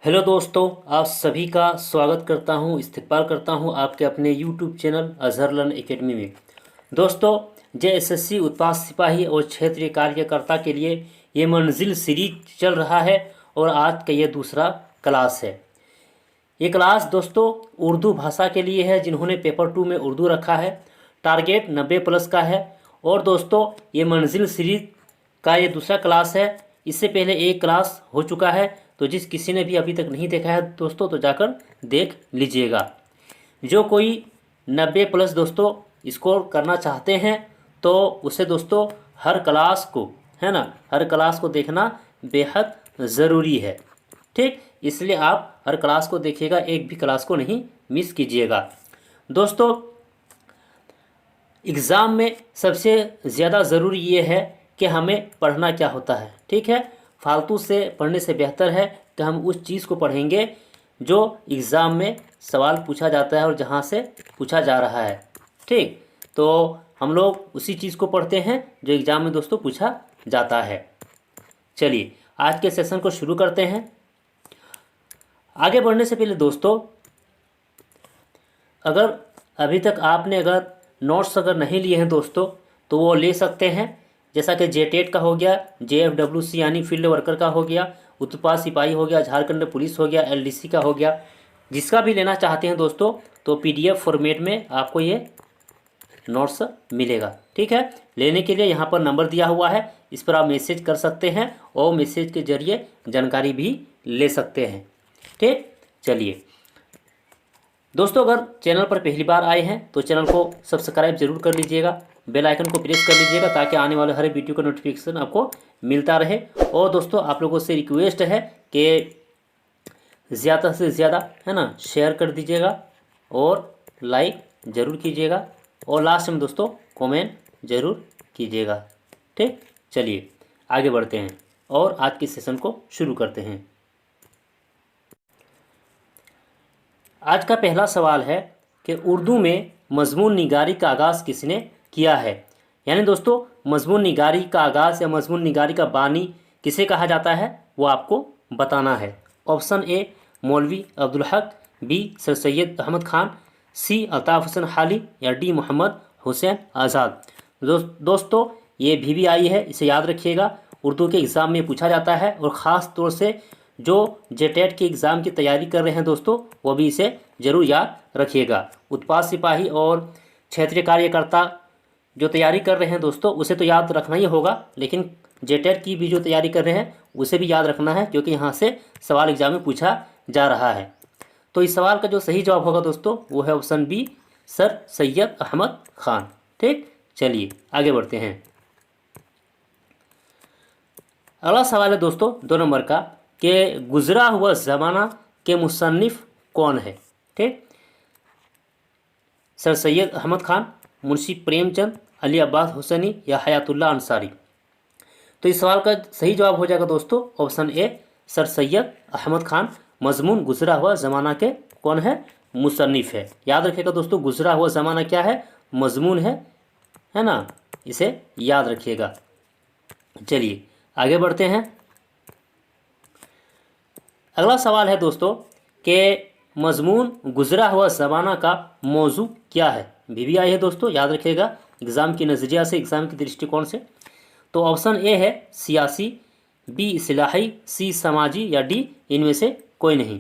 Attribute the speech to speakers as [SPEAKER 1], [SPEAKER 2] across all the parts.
[SPEAKER 1] Hello दोस्तों, आप सभी का स्वागत करता हूं, इस्तकबाल करता हूं आपके अपने YouTube channel Azhar learn academy में। दोस्तों, जेएसएससी उत्पाद सिपाही और क्षेत्रीय कार्यकर्ता के लिए ये मंजिल सीरीज चल रहा है और आज का ये दूसरा क्लास है। ये क्लास दोस्तों उर्दू भाषा के लिए है जिन्होंने पेपर 2 में उर्दू रखा है। टारगेट 90 प्लस का है। और दोस्तों ये मंजिल सीरीज का ये दूसरा क्लास है। इससे पहले एक क्लास हो चुका है, तो जिस किसी ने भी अभी तक नहीं देखा है दोस्तों तो जाकर देख लीजिएगा। जो कोई 90 प्लस दोस्तों स्कोर करना चाहते हैं तो उसे दोस्तों हर क्लास को, है ना, हर क्लास को देखना बेहद ज़रूरी है। ठीक, इसलिए आप हर क्लास को देखिएगा, एक भी क्लास को नहीं मिस कीजिएगा। दोस्तों एग्ज़ाम में सबसे ज़्यादा ज़रूरी ये है कि हमें पढ़ना क्या होता है। ठीक है, फालतू से पढ़ने से बेहतर है कि हम उस चीज़ को पढ़ेंगे जो एग्ज़ाम में सवाल पूछा जाता है और जहाँ से पूछा जा रहा है। ठीक, तो हम लोग उसी चीज़ को पढ़ते हैं जो एग्ज़ाम में दोस्तों पूछा जाता है। चलिए आज के सेशन को शुरू करते हैं। आगे बढ़ने से पहले दोस्तों अगर अभी तक आपने अगर नोट्स अगर नहीं लिए हैं दोस्तों तो वो ले सकते हैं। जैसा कि जेटेट का हो गया, जेएफडब्ल्यूसी यानी फील्ड वर्कर का हो गया, उत्पाद सिपाही हो गया, झारखंड पुलिस हो गया, एलडीसी का हो गया। जिसका भी लेना चाहते हैं दोस्तों तो पीडीएफ फॉर्मेट में आपको ये नोट्स मिलेगा। ठीक है, लेने के लिए यहाँ पर नंबर दिया हुआ है, इस पर आप मैसेज कर सकते हैं और मैसेज के जरिए जानकारी भी ले सकते हैं। ठीक, चलिए दोस्तों अगर चैनल पर पहली बार आए हैं तो चैनल को सब्सक्राइब जरूर कर लीजिएगा, बेल आइकन को प्रेस कर लीजिएगा ताकि आने वाले हर वीडियो का नोटिफिकेशन आपको मिलता रहे। और दोस्तों आप लोगों से रिक्वेस्ट है कि ज़्यादा से ज़्यादा, है ना, शेयर कर दीजिएगा और लाइक ज़रूर कीजिएगा और लास्ट में दोस्तों कमेंट ज़रूर कीजिएगा। ठीक, चलिए आगे बढ़ते हैं और आज के सेशन को शुरू करते हैं। आज का पहला सवाल है कि उर्दू में मजमून निगारी का आगाज़ किसने किया है। यानी दोस्तों मजमून निगारी का आगाज़ या मजमून निगारी का बानी किसे कहा जाता है वो आपको बताना है। ऑप्शन ए मौलवी अब्दुल हक, बी सर सैयद अहमद खान, सी अल्ताफ़ हुसैन हाली या डी मोहम्मद हुसैन आज़ाद। दोस्तों ये भी आई है, इसे याद रखिएगा। उर्दू के एग्ज़ाम में पूछा जाता है और ख़ास तौर से जो जेटेट के एग्ज़ाम की तैयारी कर रहे हैं दोस्तों वो भी इसे ज़रूर याद रखिएगा। उत्पाद सिपाही और क्षेत्रीय कार्यकर्ता जो तैयारी कर रहे हैं दोस्तों उसे तो याद रखना ही होगा, लेकिन जेटेट की भी जो तैयारी कर रहे हैं उसे भी याद रखना है क्योंकि यहाँ से सवाल एग्ज़ाम में पूछा जा रहा है। तो इस सवाल का जो सही जवाब होगा दोस्तों वो है option B sir Syed Ahmad Khan. ठीक, चलिए आगे बढ़ते हैं। अगला सवाल है दोस्तों 2 नंबर का कि गुजरा हुआ ज़माना के मुसन्निफ़ कौन है। ठीक, सर सैयद अहमद खान, मुंशी प्रेमचंद, अली अब्बास हुसैनी या हयातुल्लाह अंसारी। तो इस सवाल का सही जवाब हो जाएगा दोस्तों option A sir Syed Ahmad Khan. मजमून गुजरा हुआ ज़माना के कौन है, मुसन्निफ़ है। याद रखिएगा दोस्तों गुजरा हुआ ज़माना क्या है, मजमून है ना, इसे याद रखिएगा। चलिए आगे बढ़ते हैं। अगला सवाल है दोस्तों कि मजमून गुजरा हुआ ज़माना का मौजू क्या है। भी आई है दोस्तों, याद रखिएगा एग्ज़ाम की नज़रिया से, एग्ज़ाम के दृष्टिकोण से। तो ऑप्शन ए है सियासी, बी इस्लाही, सी समाजी या डी इनमें से कोई नहीं।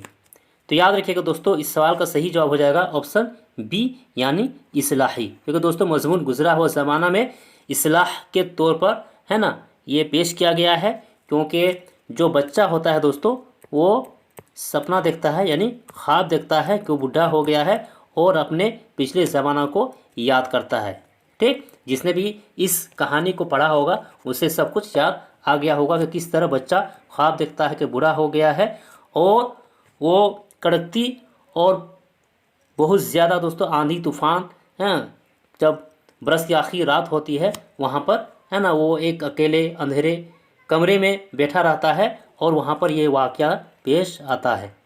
[SPEAKER 1] तो याद रखिएगा दोस्तों इस सवाल का सही जवाब हो जाएगा ऑप्शन बी यानी इस्लाही, क्योंकि दोस्तों मजमून गुजरा हुआ ज़माना में इस्लाह के तौर पर, है ना, ये पेश किया गया है। क्योंकि जो बच्चा होता है दोस्तों वो सपना देखता है यानी ख्वाब देखता है कि वो बूढ़ा हो गया है और अपने पिछले ज़माना को याद करता है। ठीक, जिसने भी इस कहानी को पढ़ा होगा उसे सब कुछ याद आ गया होगा कि किस तरह बच्चा ख्वाब देखता है कि बूढ़ा हो गया है और वो कड़कती और बहुत ज़्यादा दोस्तों आंधी तूफान है, जब बरस की आखिरी रात होती है वहाँ पर, है ना, वो एक अकेले अंधेरे कमरे में बैठा रहता है और वहाँ पर ये वाक़या पेश आता है।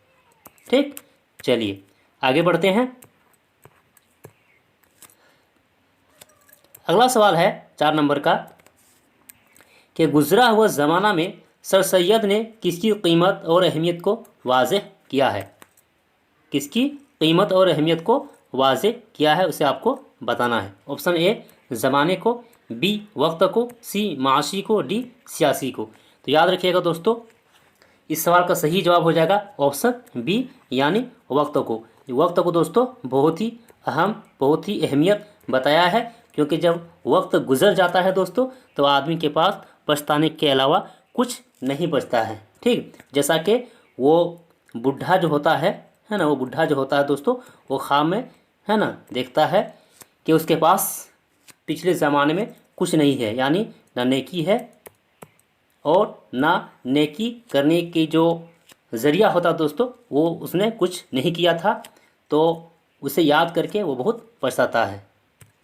[SPEAKER 1] ठीक, चलिए आगे बढ़ते हैं। अगला सवाल है 4 नंबर का कि गुजरा हुआ ज़माना में सर सैयद ने किसकी कीमत और अहमियत को वाज़ेह किया है? किसकी कीमत और अहमियत को वाज़ेह किया है उसे आपको बताना है। ऑप्शन ए ज़माने को, बी वक्त को, सी माशी को, डी सियासी को। तो याद रखिएगा दोस्तों, इस सवाल का सही जवाब हो जाएगा ऑप्शन बी यानी वक्त को। वक्त को दोस्तों बहुत ही अहम, बहुत ही अहमियत बताया है, क्योंकि जब वक्त गुजर जाता है दोस्तों तो आदमी के पास पछताने के अलावा कुछ नहीं बचता है। ठीक, जैसा कि वो बुढ़ा जो होता है ना, वो बुढ़ा जो होता है दोस्तों, वो ख्वाब में है ना देखता है कि उसके पास पिछले ज़माने में कुछ नहीं है, यानी ना नेकी है और ना नेकी करने की जो ज़रिया होता दोस्तों वो उसने कुछ नहीं किया था, तो उसे याद करके वो बहुत पछताता है।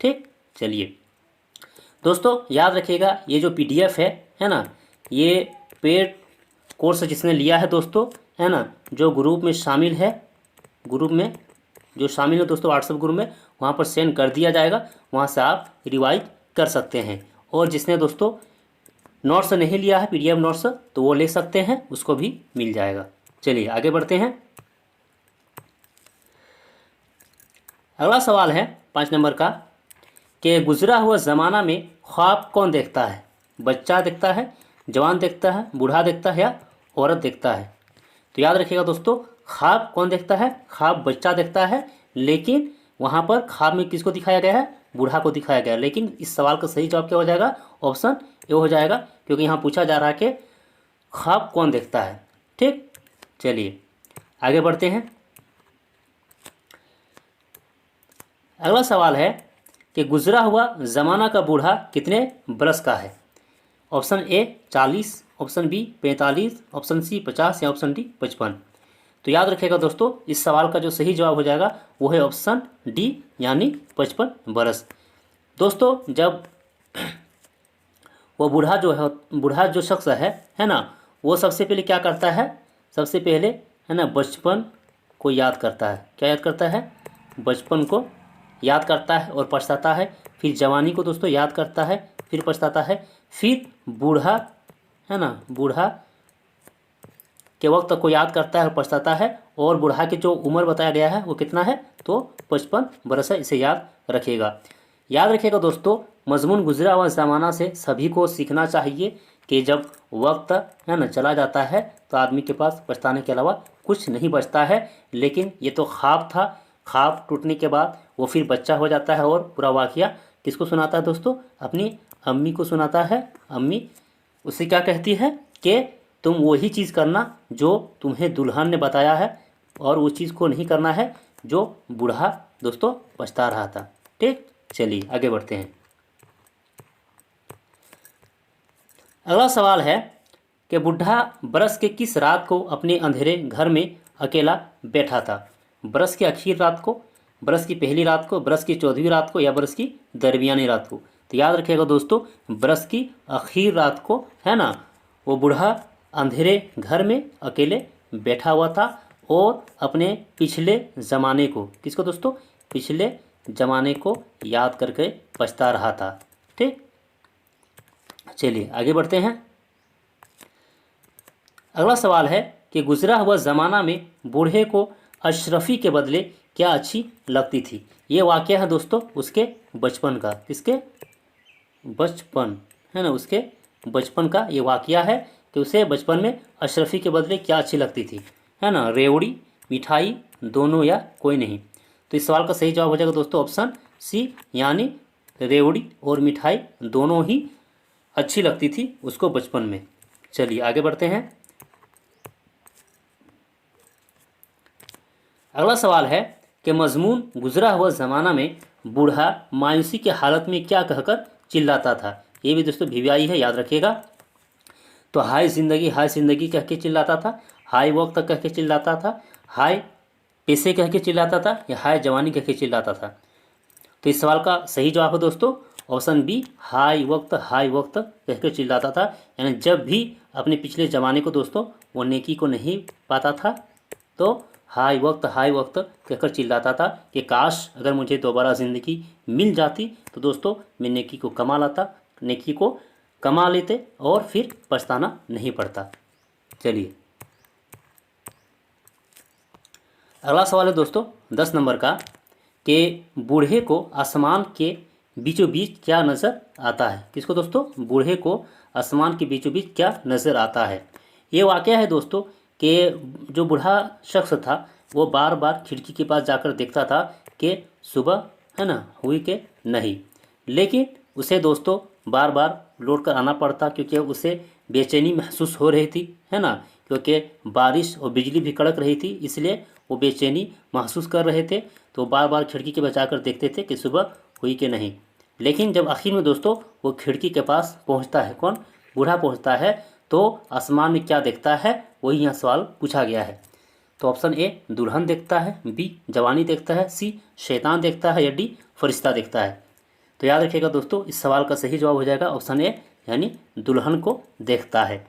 [SPEAKER 1] ठीक, चलिए दोस्तों याद रखिएगा, ये जो PDF है ना, ये पेड कोर्स जिसने लिया है दोस्तों, है ना, जो ग्रुप में शामिल है, ग्रुप में जो शामिल है दोस्तों व्हाट्सएप ग्रुप में, वहाँ पर सेंड कर दिया जाएगा, वहाँ से आप रिवाइज कर सकते हैं। और जिसने दोस्तों नोट्स नहीं लिया है PDF नोट्स, तो वो ले सकते हैं, उसको भी मिल जाएगा। चलिए आगे बढ़ते हैं। अगला सवाल है 5 नंबर का कि गुजरा हुआ ज़माना में ख्वाब कौन देखता है? बच्चा देखता है, जवान देखता है, बूढ़ा देखता है या औरत देखता है? तो याद रखिएगा दोस्तों, ख्वाब कौन देखता है? ख्वाब बच्चा देखता है, लेकिन वहाँ पर ख्वाब में किसको दिखाया गया है? बूढ़ा को दिखाया गया है। लेकिन इस सवाल का सही जवाब क्या हो जाएगा? ऑप्शन ए हो जाएगा, क्योंकि यहाँ पूछा जा रहा है कि ख्वाब कौन देखता है। ठीक, चलिए आगे बढ़ते हैं। अगला सवाल है कि गुजरा हुआ ज़माना का बूढ़ा कितने बरस का है? Option A 40, option B 45, option C 50 या ऑप्शन डी 55। तो याद रखिएगा दोस्तों, इस सवाल का जो सही जवाब हो जाएगा वो है ऑप्शन डी यानी 55 बरस। दोस्तों जब वो बूढ़ा जो शख्स है ना, वो सबसे पहले क्या करता है? सबसे पहले है ना बचपन को याद करता है। क्या याद करता है? बचपन को याद करता है और पछताता है। फिर जवानी को दोस्तों याद करता है, फिर पछताता है। फिर बूढ़ा है ना, बूढ़ा के वक्त को याद करता है और पछताता है। और बूढ़ा की जो उम्र बताया गया है वो कितना है? तो 55 बरस है, इसे याद रखिएगा। याद रखिएगा दोस्तों, मजमून गुजरा हुआ ज़माना से सभी को सीखना चाहिए कि जब वक्त है ना चला जाता है तो आदमी के पास पछताने के अलावा कुछ नहीं बचता है। लेकिन ये तो ख्वाब था, ख्वाब टूटने के बाद वो फिर बच्चा हो जाता है और पूरा वाक़या किसको सुनाता है दोस्तों? अपनी अम्मी को सुनाता है। अम्मी उससे क्या कहती है कि तुम वही चीज़ करना जो तुम्हें दुल्हन ने बताया है, और वो चीज़ को नहीं करना है जो बूढ़ा दोस्तों पछता रहा था। ठीक, चलिए आगे बढ़ते हैं। अगला सवाल है कि बूढ़ा बरस के किस रात को अपने अंधेरे घर में अकेला बैठा था? बरस की आखिर रात को, बरस की पहली रात को, बरस की 14वीं रात को या बरस की दरमियानी रात को? तो याद रखिएगा दोस्तों, बरस की आखिर रात को है ना, वो बूढ़ा अंधेरे घर में अकेले बैठा हुआ था और अपने पिछले ज़माने को, किसको दोस्तों? पिछले ज़माने को याद करके पछता रहा था। ठीक, चलिए आगे बढ़ते हैं। अगला सवाल है कि गुजरा हुआ ज़माना में बूढ़े को अशरफी के बदले क्या अच्छी लगती थी? ये वाक़या है दोस्तों उसके बचपन का। किसके? बचपन है ना, उसके बचपन का ये वाक़या है कि उसे बचपन में अशरफी के बदले क्या अच्छी लगती थी, है ना? रेवड़ी, मिठाई, दोनों या कोई नहीं? तो इस सवाल का सही जवाब हो जाएगा दोस्तों ऑप्शन सी, यानी रेवड़ी और मिठाई दोनों ही अच्छी लगती थी उसको बचपन में। चलिए आगे बढ़ते हैं। अगला सवाल है कि मजमून गुजरा हुआ ज़माना में बूढ़ा मायूसी की हालत में क्या कहकर चिल्लाता था? ये भी दोस्तों VVI है, याद रखिएगा। तो हाय ज़िंदगी कह के चिल्लाता था, हाय वक्त कह के चिल्लाता था, हाय पैसे कह के चिल्लाता था, या हाय जवानी कह के चिल्लाता था? तो इस सवाल का सही जवाब है दोस्तों ऑप्शन बी, हाय वक्त कह के चिल्लाता था। यानी जब भी अपने पिछले ज़माने को दोस्तों वो नेकी को नहीं पाता था तो हाय वक्त कहकर चिल्लाता था कि काश अगर मुझे दोबारा ज़िंदगी मिल जाती तो दोस्तों मैं नेकी को कमा लाता, नेकी को कमा लेते और फिर पछताना नहीं पड़ता। चलिए अगला सवाल है दोस्तों 10 नंबर का कि बूढ़े को आसमान के बीचों बीच क्या नज़र आता है। किसको दोस्तों? बूढ़े को आसमान के बीचों बीच क्या नज़र आता है। ये वाक़या है दोस्तों कि जो बूढ़ा शख्स था वो बार बार खिड़की के पास जाकर देखता था कि सुबह है ना हुई कि नहीं, लेकिन उसे दोस्तों बार बार लौट कर आना पड़ता क्योंकि उसे बेचैनी महसूस हो रही थी, है ना, क्योंकि बारिश और बिजली भी कड़क रही थी, इसलिए वो बेचैनी महसूस कर रहे थे। तो बार बार खिड़की के बचा कर देखते थे कि सुबह हुई कि नहीं। लेकिन जब आखिर में दोस्तों वो खिड़की के पास पहुंचता है, कौन? बूढ़ा पहुंचता है, तो आसमान में क्या देखता है वही यहाँ सवाल पूछा गया है। तो ऑप्शन ए दुल्हन देखता है, बी जवानी देखता है, सी शैतान देखता है या डी फरिश्ता देखता है। तो याद रखिएगा दोस्तों इस सवाल का सही जवाब हो जाएगा ऑप्शन ए यानी दुल्हन को देखता है।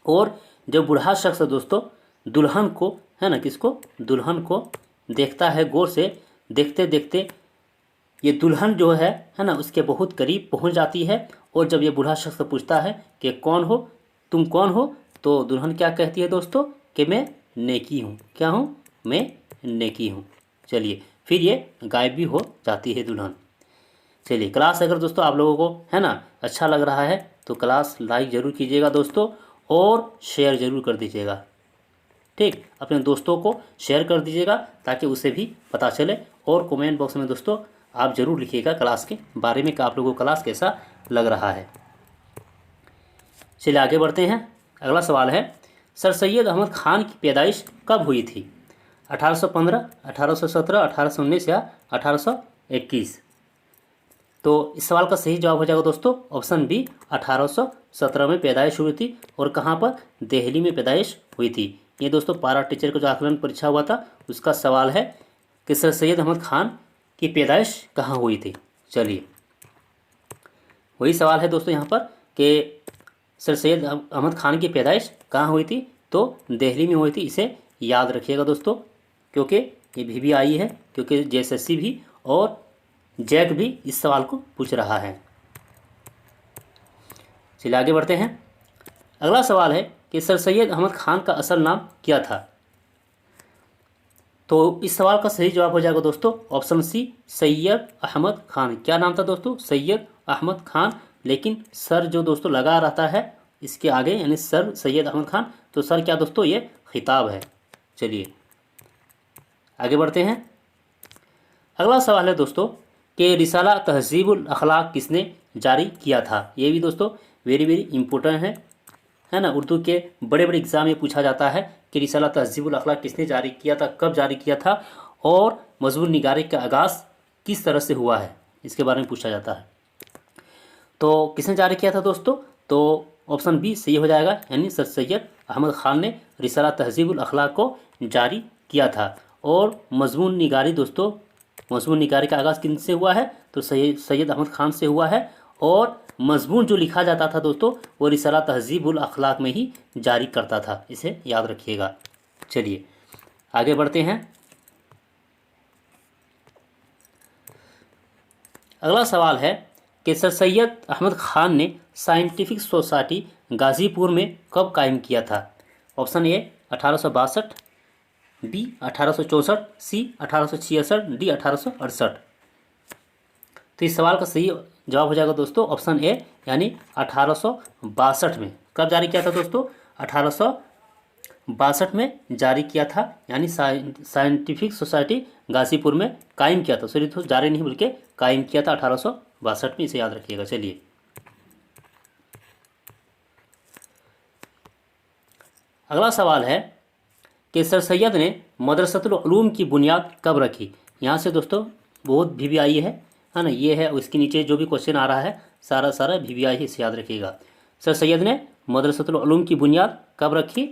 [SPEAKER 1] और जो बूढ़ा शख्स है दोस्तों दुल्हन को, है ना, किसको? दुल्हन को देखता है गौर से। देखते देखते ये दुल्हन जो है ना, उसके बहुत करीब पहुंच जाती है। और जब ये बूढ़ा शख्स पूछता है कि कौन हो, तुम कौन हो, तो दुल्हन क्या कहती है दोस्तों कि मैं नेकी हूँ। क्या हूँ? मैं नेकी हूँ। चलिए फिर ये गायब भी हो जाती है दुल्हन। चलिए क्लास अगर दोस्तों आप लोगों को, है ना, अच्छा लग रहा है तो क्लास लाइक ज़रूर कीजिएगा दोस्तों और शेयर ज़रूर कर दीजिएगा। ठीक, अपने दोस्तों को शेयर कर दीजिएगा ताकि उसे भी पता चले। और कमेंट बॉक्स में दोस्तों आप ज़रूर लिखिएगा क्लास के बारे में कि आप लोगों को क्लास कैसा लग रहा है। चलिए आगे बढ़ते हैं। अगला सवाल है सर सैयद अहमद ख़ान की पैदाइश कब हुई थी? 1815, 1817, 1819 या 1821? तो इस सवाल का सही जवाब हो जाएगा दोस्तों ऑप्शन बी 1817 में पैदाइश हुई थी। और कहाँ पर? दिल्ली में पैदाइश हुई थी। ये दोस्तों पारा टीचर का जो आकलन परीक्षा हुआ था उसका सवाल है कि सर सैयद अहमद ख़ान की पैदाइश कहाँ हुई थी। चलिए वही सवाल है दोस्तों यहाँ पर कि सर सैयद अहमद ख़ान की पैदाइश कहाँ हुई थी, तो दिल्ली में हुई थी। इसे याद रखिएगा दोस्तों क्योंकि ये भी आई है, क्योंकि JSSC भी और जैक भी इस सवाल को पूछ रहा है। चलिए आगे बढ़ते हैं। अगला सवाल है कि सर सैयद अहमद ख़ान का असल नाम क्या था? तो इस सवाल का सही जवाब हो जाएगा दोस्तों ऑप्शन सी सैयद अहमद ख़ान। क्या नाम था दोस्तों? सैयद अहमद ख़ान। लेकिन सर जो दोस्तों लगा रहता है इसके आगे यानी सर सैयद अहमद ख़ान, तो सर क्या दोस्तों? ये खिताब है। चलिए आगे बढ़ते हैं। अगला सवाल है दोस्तों कि रिसाला तहज़ीबुल अखलाक किसने जारी किया था? ये भी दोस्तों वेरी वेरी इंपॉर्टेंट है ना। उर्दू के बड़े बड़े एग्जाम में पूछा जाता है कि रिसाला तहज़ीबुल अखलाक किसने जारी किया था, कब जारी किया था और मजमून निगारी का आगाज़ किस तरह से हुआ है, इसके बारे में पूछा जाता है। तो किसने जारी किया था दोस्तों? तो ऑप्शन बी सही हो जाएगा यानी सर सैयद अहमद ख़ान ने रिसाला तहज़ीबुल अखलाक को जारी किया था। और मजमून निगारी दोस्तों, मजमून निगारी का आगाज़ किन से हुआ है? तो सैयद अहमद ख़ान से हुआ है। और मजमून जो लिखा जाता था दोस्तों वो रिसाला तहज़ीबुल अखलाक में ही जारी करता था। इसे याद रखिएगा। चलिए आगे बढ़ते हैं। अगला सवाल है कि सर सैयद अहमद ख़ान ने साइंटिफिक सोसाइटी गाज़ीपुर में कब कायम किया था? Option A 1862, B 1864, C 1866, D 1868। तो इस सवाल का सही जवाब हो जाएगा दोस्तों ऑप्शन ए यानी 1862 में। कब जारी किया था दोस्तों? 1862 में जारी किया था, यानी साइंटिफिक सोसाइटी गाज़ीपुर में कायम किया था। सॉरी तो जारी नहीं बल्कि कायम किया था 1862 में। इसे याद रखिएगा। चलिए अगला सवाल है कि सर सैयद ने मदरसतुल उलूम की बुनियाद कब रखी? यहाँ से दोस्तों बहुत VVI है ना, ये है। उसके नीचे जो भी क्वेश्चन आ रहा है सारा VVI ही, इसे याद रखिएगा। सर सैयद ने मदरसतुल उलूम की बुनियाद कब रखी?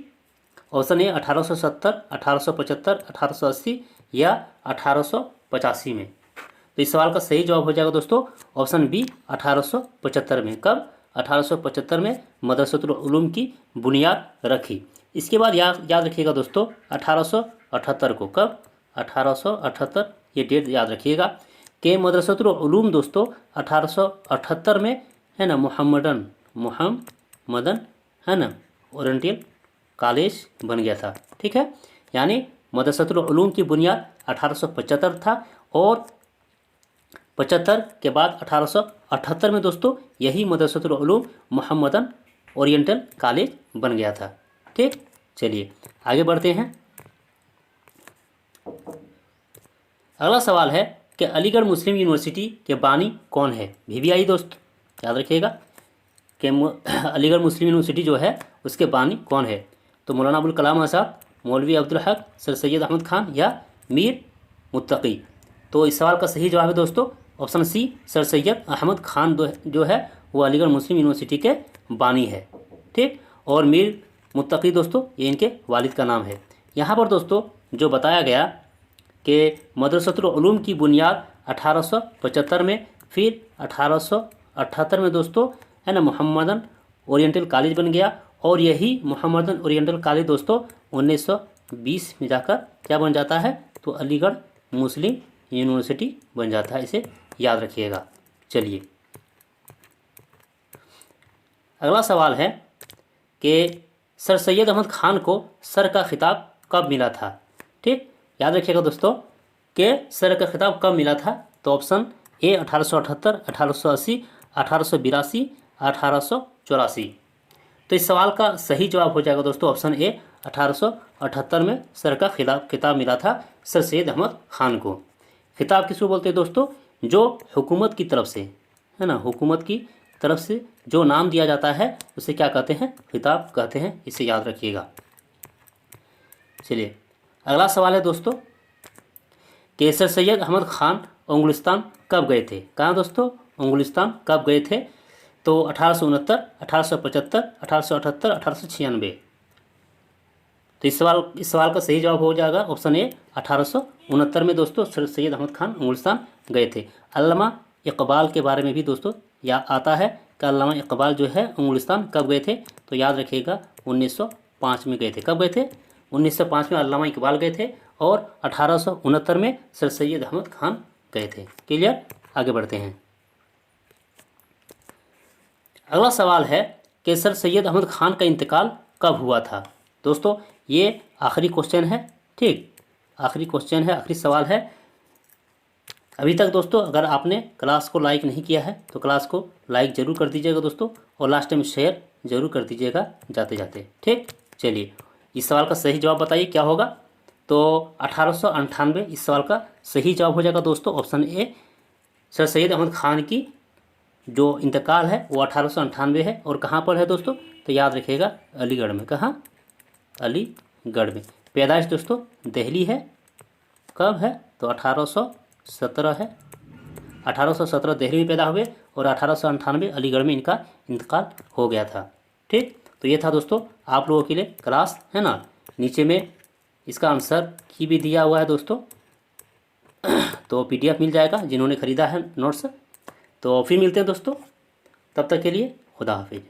[SPEAKER 1] ऑप्शन ए 1870, 1875, 1880 या 1885 में। तो इस सवाल का सही जवाब हो जाएगा दोस्तों ऑप्शन बी 1875 में। कब? 1875 में मदरसतुल उलूम की बुनियाद रखी। इसके बाद याद रखिएगा दोस्तों 1878 को। कब? 1878, ये डेट याद रखिएगा कि मदरसतुल उलूम दोस्तों 1878 में, है ना, मुहम्मदन, है ना, ओरिएंटल कॉलेज बन गया था। ठीक है, यानी मदरसतुल उलूम की बुनियाद 1875 था और 75 के बाद 1878 में दोस्तों यही मदरसतुल उलूम मुहम्मदन ओरिएंटल कॉलेज बन गया था। ठीक, चलिए आगे बढ़ते हैं। अगला सवाल है कि अलीगढ़ मुस्लिम यूनिवर्सिटी के बानी कौन है। VBI दोस्त याद रखिएगा कि अलीगढ़ मुस्लिम यूनिवर्सिटी जो है उसके बानी कौन है। तो मौलाना अबुल कलाम आज़ाद, मौलवी अब्दुल हक, सर सैयद अहमद खान या मीर मुत्तकी। तो इस सवाल का सही जवाब है दोस्तों option C, sir Syed Ahmad Khan जो है वो अलीगढ़ मुस्लिम यूनिवर्सिटी के बानी है। ठीक, और मीर मुत्तकी दोस्तों ये इनके वालिद का नाम है। यहाँ पर दोस्तों जो बताया गया कि मदरसतुल उलूम की बुनियाद 1875 में, फिर 1878 में दोस्तों, है ना, मुहम्मदन ओरिएंटल कॉलेज बन गया और यही मुहम्मदन ओरिएंटल कॉलेज दोस्तों 1920 में जाकर क्या बन जाता है, तो अलीगढ़ मुस्लिम यूनिवर्सिटी बन जाता है। इसे याद रखिएगा। चलिए अगला सवाल है कि सर सैयद अहमद खान को सर का खिताब कब मिला था। ठीक, याद रखिएगा दोस्तों कि सर का खिताब कब मिला था। तो ऑप्शन ए 1878, 1880, 1882, 1884। तो इस सवाल का सही जवाब हो जाएगा दोस्तों ऑप्शन ए 1878 में सर का खिताब मिला था सर सैयद अहमद खान को। खिताब किसको बोलते हैं दोस्तों, जो हुकूमत की तरफ से, है ना, हुकूमत की तरफ से जो नाम दिया जाता है उसे क्या कहते हैं, खिताब कहते हैं। इसे याद रखिएगा। चलिए अगला सवाल है दोस्तों कि सर सैयद अहमद खान उंगलिस्तान कब गए थे। कहाँ दोस्तों, उंगलिस्तान कब गए थे। तो 1869, 1875, 1878, 1896। तो इस सवाल का सही जवाब हो जाएगा ऑप्शन ए 1869 में दोस्तों सर सैयद अहमद खान उंगलिस्तान गए थे। अल्लामा इकबाल के बारे में भी दोस्तों या आता है कि अल्लामा इकबाल जो है उंगलिस्तान कब गए थे। तो याद रखिएगा 1905 में गए थे। कब गए थे, 1905 में अल्लामा इकबाल गए थे और 1869 में सर सैयद अहमद खान गए थे। क्लियर, आगे बढ़ते हैं। अगला सवाल है कि सर सैयद अहमद खान का इंतकाल कब हुआ था। दोस्तों ये आखिरी क्वेश्चन है। ठीक, आखिरी क्वेश्चन है, आखिरी सवाल है। अभी तक दोस्तों अगर आपने क्लास को लाइक नहीं किया है तो क्लास को लाइक ज़रूर कर दीजिएगा दोस्तों, और लास्ट में शेयर ज़रूर कर दीजिएगा जाते जाते। ठीक, चलिए इस सवाल का सही जवाब बताइए क्या होगा। तो 1898 इस सवाल का सही जवाब हो जाएगा दोस्तों option A. Sir Syed Ahmad Khan की जो इंतकाल है वो 1898 है और कहाँ पर है दोस्तों, तो याद रखिएगा अलीगढ़ में। कहाँ, अलीगढ़ में। पैदाइश दोस्तों दिल्ली है। कब है, तो 1817 है। 1817 दिल्ली में पैदा हुए और 1898 अलीगढ़ में इनका इंतकाल हो गया था। ठीक, तो ये था दोस्तों आप लोगों के लिए क्लास, है ना। नीचे में इसका आंसर की भी दिया हुआ है दोस्तों, तो PDF मिल जाएगा जिन्होंने ख़रीदा है नोट्स। तो फिर मिलते हैं दोस्तों, तब तक के लिए खुदा हाफिज़।